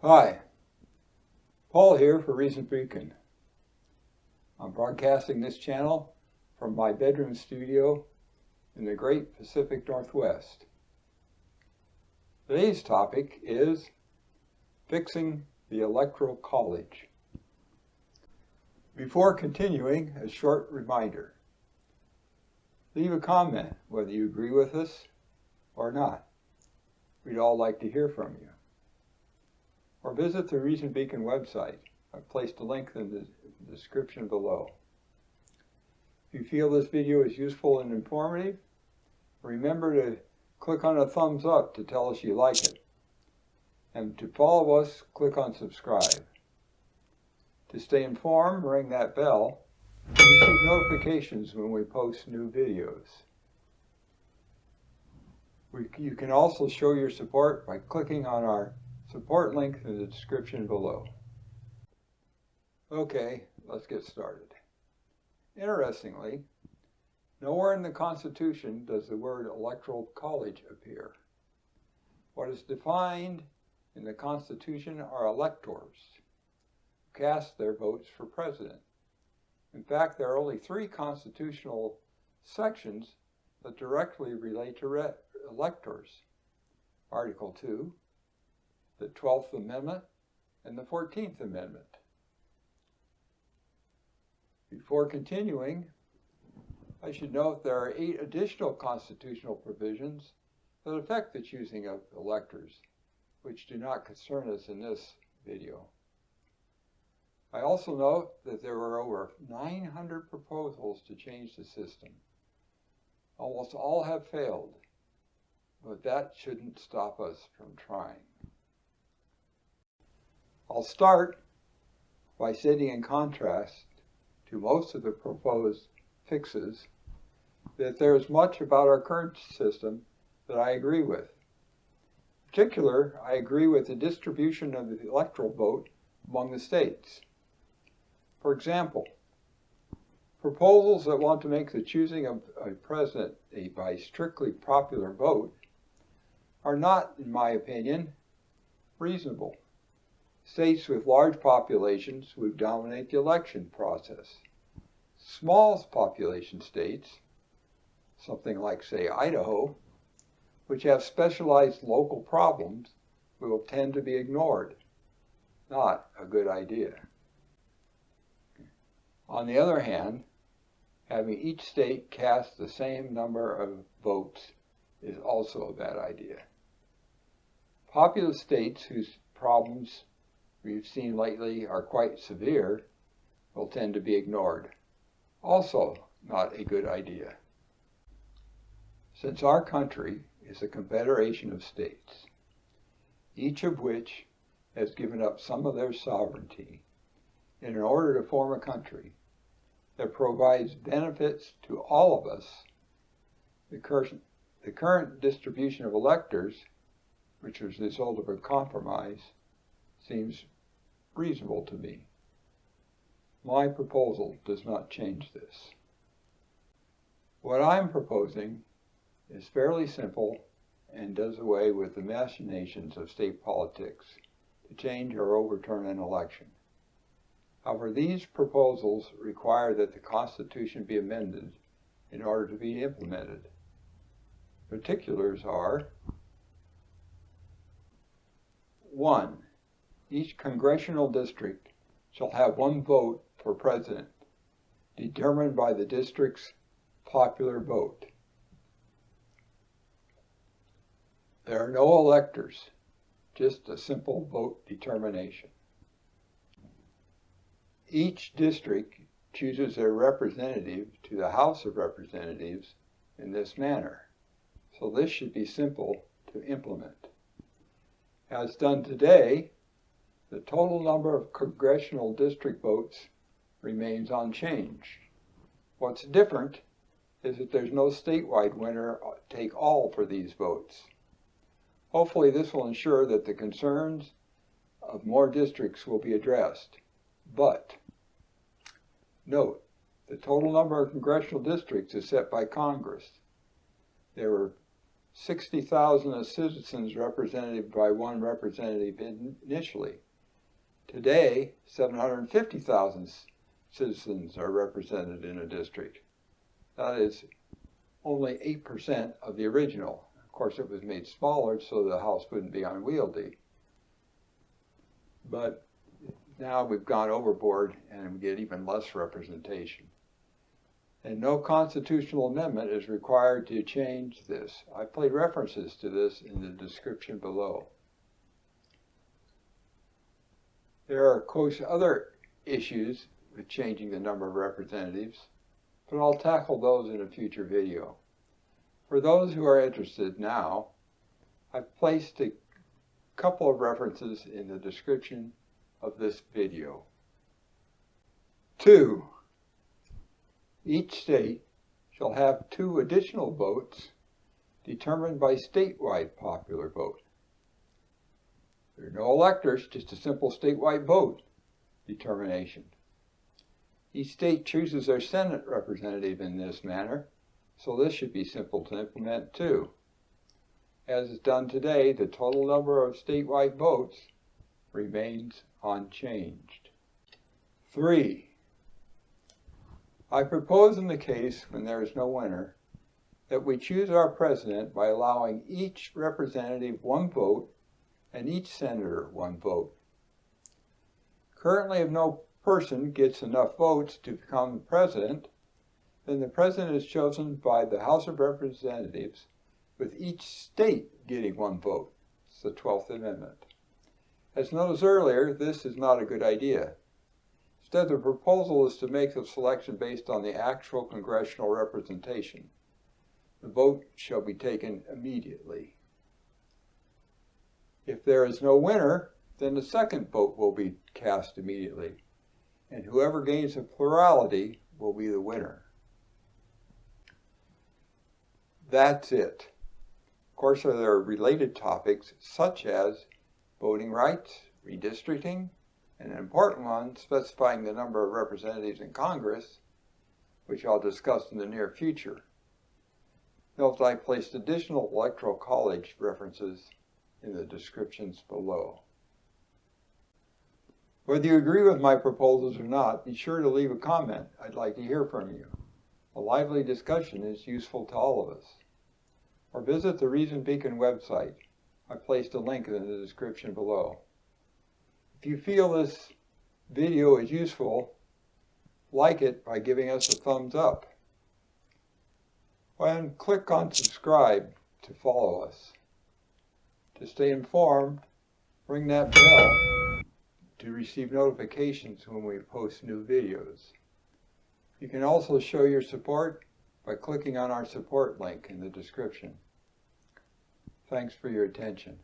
Hi, Paul here for Reason Beacon. I'm broadcasting this channel from my bedroom studio in the great Pacific Northwest. Today's topic is fixing the Electoral College. Before continuing, a short reminder. Leave a comment whether you agree with us or not. We'd all like to hear from you. Or visit the Reason Beacon website. I've placed a link in the description below. If you feel this video is useful and informative, remember to click on a thumbs up to tell us you like it. And to follow us, click on subscribe. To stay informed, ring that bell to receive notifications when we post new videos. You can also show your support by clicking on our support link in the description below. Okay, let's get started. Interestingly, nowhere in the Constitution does the word Electoral College appear. What is defined in the Constitution are electors, who cast their votes for president. In fact, there are only 3 constitutional sections that directly relate to electors: Article 2, the 12th Amendment, and the 14th Amendment. Before continuing, I should note there are 8 additional constitutional provisions that affect the choosing of electors, which do not concern us in this video. I also note that there were over 900 proposals to change the system. Almost all have failed, but that shouldn't stop us from trying. I'll start by stating in contrast to most of the proposed fixes that there is much about our current system that I agree with. In particular, I agree with the distribution of the electoral vote among the states. For example, proposals that want to make the choosing of a president by strictly popular vote are not, in my opinion, reasonable. States with large populations would dominate the election process. Small population states, something like, say, Idaho, which have specialized local problems, will tend to be ignored. Not a good idea. On the other hand, having each state cast the same number of votes is also a bad idea. Populous states whose problems we've seen lately are quite severe will tend to be ignored. Also not a good idea. Since our country is a confederation of states, each of which has given up some of their sovereignty in order to form a country that provides benefits to all of us, the current distribution of electors, which was the result of a compromise, seems reasonable to me. My proposal does not change this. What I'm proposing is fairly simple and does away with the machinations of state politics to change or overturn an election. However, these proposals require that the Constitution be amended in order to be implemented. Particulars are: 1. Each congressional district shall have 1 vote for president, determined by the district's popular vote. There are no electors, just a simple vote determination. Each district chooses a representative to the House of Representatives in this manner, so this should be simple to implement. As done today, the total number of congressional district votes remains unchanged. What's different is that there's no statewide winner take all for these votes. Hopefully this will ensure that the concerns of more districts will be addressed. But note, the total number of congressional districts is set by Congress. There were 60,000 citizens represented by one representative initially. Today, 750,000 citizens are represented in a district. That is only 8% of the original. Of course, it was made smaller so the House wouldn't be unwieldy. But now we've gone overboard and we get even less representation. And no constitutional amendment is required to change this. I played references to this in the description below. There are, of course, other issues with changing the number of representatives, but I'll tackle those in a future video. For those who are interested now, I've placed a couple of references in the description of this video. 2. Each state shall have 2 additional votes determined by statewide popular vote. There are no electors, just a simple statewide vote determination. Each state chooses their Senate representative in this manner, so this should be simple to implement too. As is done today, the total number of statewide votes remains unchanged. 3. I propose in the case when there is no winner that we choose our president by allowing each representative 1 vote and each senator 1 vote. Currently, if no person gets enough votes to become president, then the president is chosen by the House of Representatives, with each state getting 1 vote. It's the 12th Amendment. As noticed earlier, this is not a good idea. Instead, the proposal is to make the selection based on the actual congressional representation. The vote shall be taken immediately. If there is no winner, then the second vote will be cast immediately, and whoever gains a plurality will be the winner. That's it. Of course, there are related topics such as voting rights, redistricting, and an important one, specifying the number of representatives in Congress, which I'll discuss in the near future. Note that I placed additional Electoral College references in the descriptions below. Whether you agree with my proposals or not, be sure to leave a comment. I'd like to hear from you. A lively discussion is useful to all of us. Or visit the Reason Beacon website. I placed a link in the description below. If you feel this video is useful, like it by giving us a thumbs up. And click on subscribe to follow us. To stay informed, ring that bell to receive notifications when we post new videos. You can also show your support by clicking on our support link in the description. Thanks for your attention.